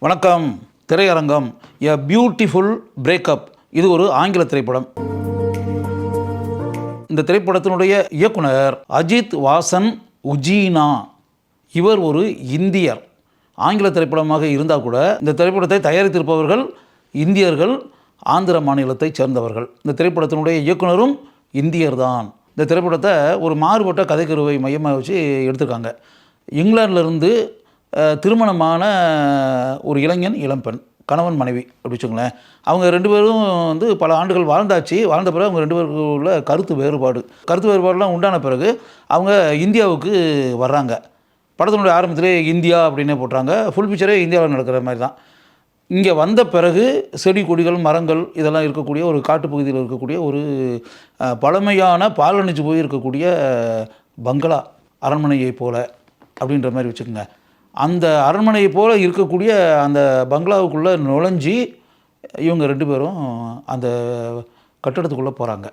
வணக்கம். திரையரங்கம் a beautiful breakup. இது ஒரு ஆங்கில திரைப்படம். இந்த திரைப்படத்தினுடைய இயக்குனர் அஜித் வாசன் உஜீனா. இவர் ஒரு இந்தியர். ஆங்கில திரைப்படமாக இருந்தால் கூட இந்த திரைப்படத்தை தயாரித்திருப்பவர்கள் இந்தியர்கள், ஆந்திர மாநிலத்தைச் சேர்ந்தவர்கள். இந்த திரைப்படத்தினுடைய இயக்குனரும் இந்தியர் தான். இந்த திரைப்படத்தை ஒரு மாறுபட்ட கதைக்கருவை மையமாக வச்சு எடுத்திருக்காங்க. இங்கிலாந்திலிருந்து திருமணமான ஒரு இளைஞன் இளம்பெண், கணவன் மனைவி அப்படி வச்சுங்களேன். அவங்க ரெண்டு பேரும் பல ஆண்டுகள் வாழ்ந்த பிறகு அவங்க ரெண்டு பேருக்குள்ள கருத்து வேறுபாடுலாம் உண்டான பிறகு அவங்க இந்தியாவுக்கு வர்றாங்க. படத்தினுடைய ஆரம்பத்திலே இந்தியா அப்படின்னே போட்டுறாங்க. ஃபுல் பிக்சரே இந்தியாவில் நடக்கிற மாதிரி தான். இங்கே வந்த பிறகு செடி கொடிகள் மரங்கள் இதெல்லாம் இருக்கக்கூடிய ஒரு காட்டுப்பகுதியில் இருக்கக்கூடிய ஒரு பழமையான பாலணிச்சு போய் இருக்கக்கூடிய பங்களா, அரண்மனையை போல் அப்படின்ற மாதிரி வச்சுக்கோங்க. அந்த அரண்மனையை போல் இருக்கக்கூடிய அந்த பங்களாவுக்குள்ளே நுழைஞ்சி இவங்க ரெண்டு பேரும் அந்த கட்டடத்துக்குள்ளே போகிறாங்க.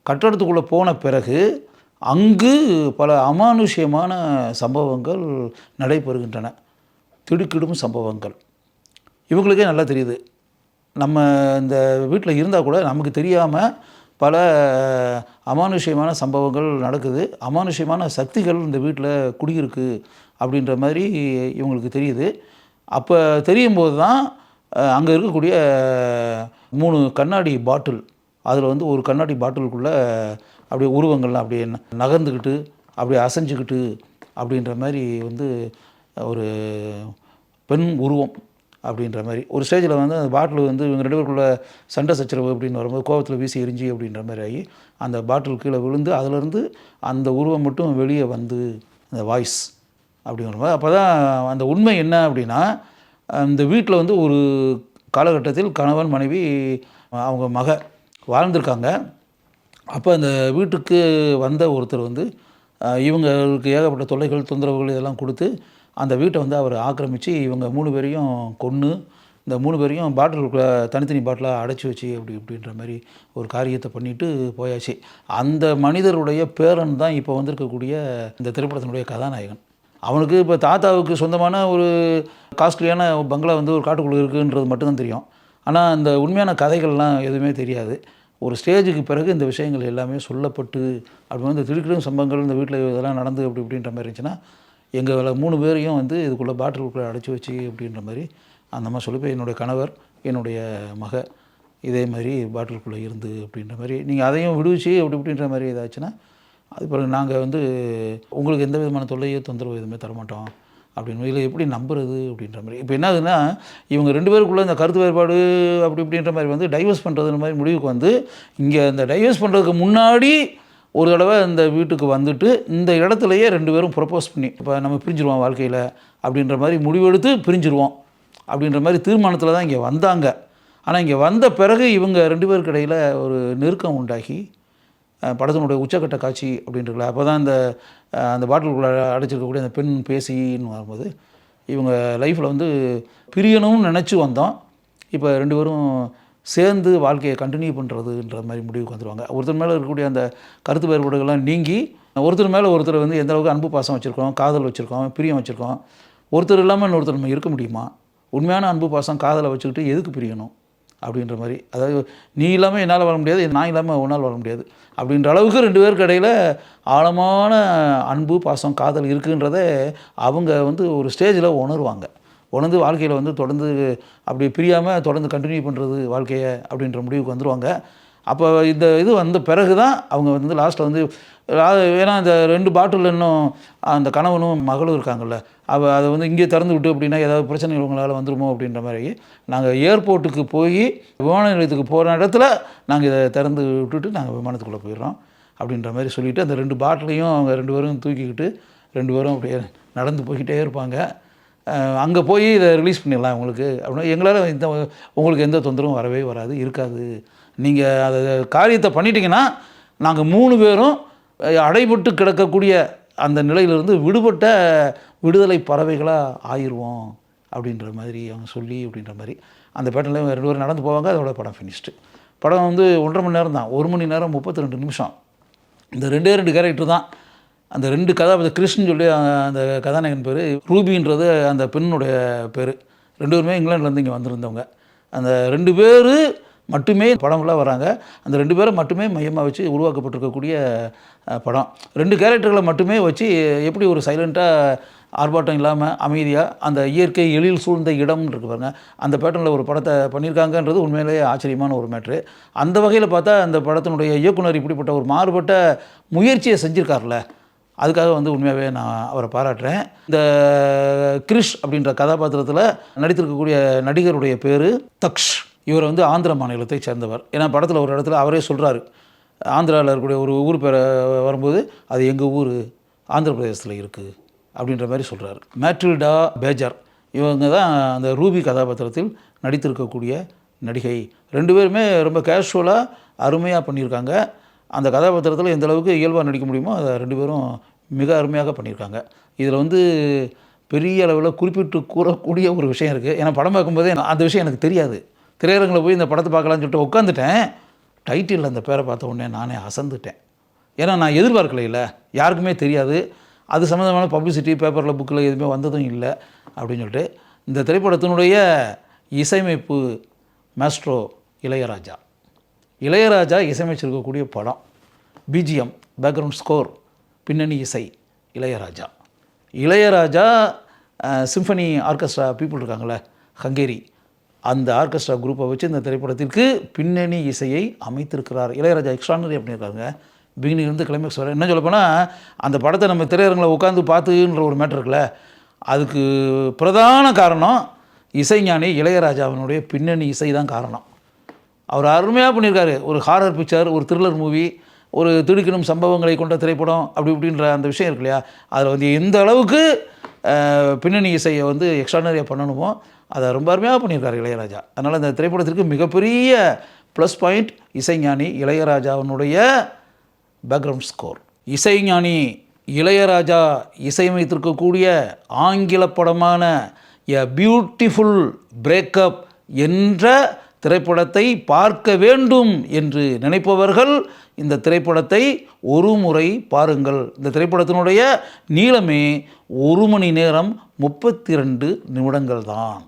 கட்டடத்துக்குள்ளே போன பிறகு அங்கு பல அமானுஷ்யமான சம்பவங்கள் நடைபெறுகின்றன. திடுக்கிடும் சம்பவங்கள். இவங்களுக்கே நல்லா தெரியுது, நம்ம இந்த வீட்டில் இருந்தால் கூட நமக்கு தெரியாமல் பல அமானுஷ்யமான சம்பவங்கள் நடக்குது, அமானுஷ்யமான சக்திகள் இந்த வீட்டில் குடியிருக்கு அப்படின்ற மாதிரி இவங்களுக்கு தெரியுது. அப்போ தெரியும் போது தான் அங்கே இருக்கக்கூடிய 3 கண்ணாடி பாட்டில், அதில் ஒரு கண்ணாடி பாட்டிலுக்குள்ளே அப்படியே உருவங்கள்லாம் அப்படியே நகர்ந்துக்கிட்டு அப்படியே அசைஞ்சிக்கிட்டு அப்படின்ற மாதிரி ஒரு பெண் உருவம் அப்படின்ற மாதிரி ஒரு ஸ்டேஜில் அந்த பாட்டில் இவங்க ரெண்டு பேருக்குள்ள சண்டை சச்சரவு அப்படின்னு வரும்போது கோவத்தில் வீசி எரிஞ்சு அப்படின்ற மாதிரி ஆகி அந்த பாட்டில் கீழே விழுந்து அதிலேருந்து அந்த உருவம் மட்டும் வெளியே வந்து அந்த வாய்ஸ் அப்படிங்கிற மாதிரி. அப்போ தான் அந்த உண்மை என்ன அப்படின்னா, அந்த வீட்டில் ஒரு காலகட்டத்தில் கணவன் மனைவி அவங்க மக வாழ்ந்திருக்காங்க. அப்போ அந்த வீட்டுக்கு வந்த ஒருத்தர் இவங்களுக்கு ஏகப்பட்ட தொல்லைகள் தொந்தரவுகள் இதெல்லாம் கொடுத்து அந்த வீட்டை அவர் ஆக்கிரமித்து இவங்க 3 பேரையும் கொன்று இந்த 3 பேரையும் பாட்டிலுக்குள்ளே தனித்தனி பாட்டிலாக அடைச்சி வச்சு இப்படின்ற மாதிரி ஒரு காரியத்தை பண்ணிவிட்டு போயாச்சு. அந்த மனிதருடைய பேரன் தான் இப்போ இருக்கக்கூடிய இந்த திரைப்படத்தினுடைய கதாநாயகன். அவனுக்கு இப்போ தாத்தாவுக்கு சொந்தமான ஒரு காஸ்ட்லியான பங்களா ஒரு காட்டுக்குள்ளே இருக்குன்றது மட்டும்தான் தெரியும். ஆனால் அந்த உண்மையான கதைகள்லாம் எதுவுமே தெரியாது. ஒரு ஸ்டேஜுக்கு பிறகு இந்த விஷயங்கள் எல்லாமே சொல்லப்பட்டு அப்படி இந்த திடுக்கிடும் சம்பவங்கள் இந்த வீட்டில் இதெல்லாம் நடந்து இப்படின்ற மாதிரி இருந்துச்சுன்னா, எங்கள் 3 பேரையும் இதுக்குள்ளே பாட்டிலுக்குள்ளே அடைச்சி வச்சு அப்படின்ற மாதிரி அந்த மாதிரி சொல்லி போய் என்னுடைய கணவர் என்னுடைய மக இதே மாதிரி பாட்டிலுக்குள்ளே இருந்து அப்படின்ற மாதிரி நீங்கள் அதையும் விடுவிச்சு இப்படின்ற மாதிரி ஏதாச்சுன்னா அது பிறகு நாங்கள் உங்களுக்கு எந்த விதமான தொல்லையோ தொந்தரவு எதுவுமே தரமாட்டோம் அப்படின்னு. இதில் எப்படி நம்புறது அப்படின்ற மாதிரி. இப்போ என்ன ஆகுதுன்னா, இவங்க 2 பேருக்குள்ளே இந்த கருத்து வேறுபாடு அப்படின்ற மாதிரி டைவர்ஸ் பண்ணுறதுன்ற மாதிரி முடிவுக்கு இங்கே இந்த டைவர்ஸ் பண்ணுறதுக்கு முன்னாடி ஒரு தடவை இந்த வீட்டுக்கு வந்துட்டு இந்த இடத்துலையே 2 பேரும் ப்ரப்போஸ் பண்ணி இப்போ நம்ம பிரிஞ்சிருவோம் வாழ்க்கையில் அப்படின்ற மாதிரி முடிவெடுத்து பிரிஞ்சிருவோம் அப்படின்ற மாதிரி தீர்மானத்தில் தான் இங்கே வந்தாங்க. ஆனால் இங்கே வந்த பிறகு இவங்க 2 பேருக்கு இடையில் ஒரு நெருக்கம் உண்டாகி படத்தினுடைய உச்சக்கட்ட காட்சி அப்படின்றல அப்போ தான் அந்த பாட்டிலுக்குள்ளே அடைச்சிருக்கக்கூடிய அந்த பெண் பேசின்னு வரும்போது இவங்க லைஃப்பில் பிரியணும்னு நினச்சி வந்தோம். இப்போ 2 பேரும் சேர்ந்து வாழ்க்கையை கண்டினியூ பண்ணுறதுன்ற மாதிரி முடிவுக்கு வந்துடுவாங்க. ஒருத்தர் மேலே இருக்கக்கூடிய அந்த கருத்து வேறுபாடுகள்லாம் நீங்கி ஒருத்தர் மேலே ஒருத்தர் எந்த அளவுக்கு அன்பு பாசம் வச்சுருக்கோம், காதல் வச்சுருக்கோம், பிரியம் வச்சுருக்கோம். ஒருத்தர் இல்லாமல் இன்னொருத்தர் நம்ம இருக்க முடியுமா? உண்மையான அன்பு பாசம் காதலை வச்சுக்கிட்டு எதுக்கு பிரியணும் அப்படின்ற மாதிரி. அதாவது நீ இல்லாமல் என்னால் வாழ முடியாது, நான் இல்லாமல் உன்னால் வாழ முடியாது அப்படின்ற அளவுக்கு 2 பேருக்கு இடையில் ஆழமான அன்பு பாசம் காதல் இருக்குன்றதை அவங்க ஒரு ஸ்டேஜில் உணர்வாங்க. உணர்ந்து வாழ்க்கையில் தொடர்ந்து அப்படி பிரியாமல் தொடர்ந்து கண்டினியூ பண்ணுறது வாழ்க்கையை அப்படின்ற முடிவுக்கு வந்துடுவாங்க. அப்போ இந்த இது வந்த பிறகு தான் அவங்க லாஸ்ட்டில் ஏன்னா இந்த 2 பாட்டில் இன்னும் அந்த கணவனும் மகளும் இருக்காங்கல்ல, அதை இங்கே திறந்து விட்டு அப்படின்னா ஏதாவது பிரச்சனைகள் உங்களால் வந்துருமோ அப்படின்ற மாதிரி நாங்கள் ஏர்போர்ட்டுக்கு போய் விமான நிலையத்துக்கு போகிற இடத்துல நாங்கள் இதை திறந்து விட்டுட்டு நாங்கள் விமானத்துக்குள்ளே போயிடுறோம் அப்படின்ற மாதிரி சொல்லிவிட்டு அந்த 2 பாட்டிலையும் அவங்க 2 பேரும் தூக்கிக்கிட்டு 2 பேரும் அப்படியே நடந்து போய்கிட்டே இருப்பாங்க. அங்கே போய் இதை ரிலீஸ் பண்ணிடலாம் உங்களுக்கு அப்படின்னா எங்களால் உங்களுக்கு எந்த தொந்தரவும் வரவே வராது, இருக்காது. நீங்கள் அதை காரியத்தை பண்ணிட்டீங்கன்னா நாங்கள் 3 பேரும் அடைபட்டு கிடக்கக்கூடிய அந்த நிலையிலிருந்து விடுபட்ட விடுதலை பறவைகளாக ஆயிடுவோம் அப்படின்ற மாதிரி அவங்க சொல்லி அப்படின்ற மாதிரி அந்த பேட்டர்னில் 2 பேரும் நடந்து போவாங்க. அதோட படம் ஃபினிஷ்டு. படம் 1.5 மணி நேரம் தான், 1 மணி நேரம் 32 நிமிஷம். இந்த 2 கேரக்டர் தான் அந்த 2 கிருஷ்ணன் சொல்லி அந்த கதாநாயகன் பேர், ரூபின்றது அந்த பெண்ணுடைய பேர். 2 பேருமே இங்கிலாந்துலேருந்து இங்கே வந்திருந்தவங்க. அந்த 2 பேர் மட்டுமே படம்லாம் வராங்க. அந்த 2 பேரை மட்டுமே மையமாக வச்சு உருவாக்கப்பட்டிருக்கக்கூடிய படம். 2 கேரக்டர்களை மட்டுமே வச்சு எப்படி ஒரு சைலண்ட்டாக ஆர்ப்பாட்டம் இல்லாமல் அமைதியாக அந்த இயற்கை எழில் சூழ்ந்த இடம்னு இருக்கு பாருங்க, அந்த பேட்டர்னில் ஒரு படத்தை பண்ணியிருக்காங்கன்றது உண்மையிலேயே ஆச்சரியமான ஒரு மேட்ரு. அந்த வகையில் பார்த்தா அந்த படத்தினுடைய இயக்குனர் இப்படிப்பட்ட ஒரு மாறுபட்ட முயற்சியை செஞ்சுருக்கார்ல, அதுக்காக வந்து உண்மையாகவே நான் அவரை பாராட்டுறேன். இந்த கிரிஷ் அப்படின்ற கதாபாத்திரத்தில் நடித்திருக்கக்கூடிய நடிகருடைய பேர் தக்ஷ். இவர் வந்து ஆந்திர மாநிலத்தை சேர்ந்தவர். ஏன்னா படத்தில் ஒரு இடத்துல அவரே சொல்கிறாரு, ஆந்திராவில் இருக்கக்கூடிய ஒரு ஊர் பேரை வரும்போது அது எங்கள் ஊர் ஆந்திர பிரதேசத்தில் இருக்குது அப்படின்ற மாதிரி சொல்கிறாரு. மேட்ரில்டா பேஜர் இவங்க தான் அந்த ரூபி கதாபாத்திரத்தில் நடித்திருக்கக்கூடிய நடிகை. 2 பேருமே ரொம்ப கேஷுவலாக அருமையாக பண்ணியிருக்காங்க. அந்த கதாபாத்திரத்தில் எந்த அளவுக்கு இயல்பாக நடிக்க முடியுமோ அதை 2 பேரும் மிக அருமையாக பண்ணியிருக்காங்க. இதில் வந்து பெரிய அளவில் குறிப்பிட்டு கூறக்கூடிய ஒரு விஷயம் இருக்குது. ஏன்னா படம் பார்க்கும்போதே அந்த விஷயம் எனக்கு தெரியாது. திரையரங்கில் போய் இந்த படத்தை பார்க்கலான்னு சொல்லிட்டு உட்காந்துட்டேன். டைட்டில் அந்த பேரை பார்த்த உடனே நானே அசந்துட்டேன். ஏன்னா நான் எதிர்பார்க்கல, யாருக்குமே தெரியாது. அது சம்மந்தமான பப்ளிசிட்டி பேப்பரில் புக்கில் எதுவுமே வந்ததும் இல்லை அப்படின்னு சொல்லிட்டு. இந்த திரைப்படத்தினுடைய இசையமைப்பு மாஸ்ட்ரோ இளையராஜா. இளையராஜா இசையமைச்சிருக்கக்கூடிய படம். பிஜிஎம் பேக்ரவுண்ட் ஸ்கோர் பின்னணி இசை Ilaiyaraaja. Ilaiyaraaja symphony orchestra people இருக்காங்களே ஹங்கேரி, அந்த ஆர்கெஸ்ட்ரா குரூப்பை வச்சு இந்த திரைப்படத்திற்கு பின்னணி இசையை அமைத்திருக்கிறார். இளையராஜா எக்ஸ்ட்ரானரியாக பண்ணியிருக்காங்க. பிகினிங்லேருந்து கிளைமேக்ஸ் வர. என்ன சொல்லப்போனால் அந்த படத்தை நம்ம திரையரங்கில் உட்காந்து பார்த்துன்ற ஒரு மேட்டர் இருக்குல்ல, அதுக்கு பிரதான காரணம் இசைஞானி இளையராஜாவினுடைய பின்னணி இசை தான் காரணம். அவர் அருமையாக பண்ணியிருக்காரு. ஒரு ஹாரர் பிக்சர், ஒரு த்ரில்லர் மூவி, ஒரு திடுக்கிடும் சம்பவங்களை கொண்ட திரைப்படம் அப்படி இப்படின்ற அந்த விஷயம் இருக்கு இல்லையா, அதில் வந்து எந்த அளவுக்கு பின்னணி இசையை வந்து எக்ஸ்ட்ரானரியாக பண்ணணுமோ அதை ரொம்ப அருமையாக பண்ணியிருக்காரு இளையராஜா. அதனால் இந்த திரைப்படத்திற்கு மிகப்பெரிய ப்ளஸ் பாயிண்ட் இசைஞானி இளையராஜாவினுடைய பேக்ரவுண்ட் ஸ்கோர். இசைஞானி இளையராஜா இசையமைத்திருக்கக்கூடிய ஆங்கில படமான எ பியூட்டிஃபுல் பிரேக்கப் என்ற திரைப்படத்தை பார்க்க வேண்டும் என்று நினைப்பவர்கள் இந்த திரைப்படத்தை ஒரு முறை பாருங்கள். இந்த திரைப்படத்தினுடைய நீளமே 1 மணி நேரம் 32 நிமிடங்கள் தான்.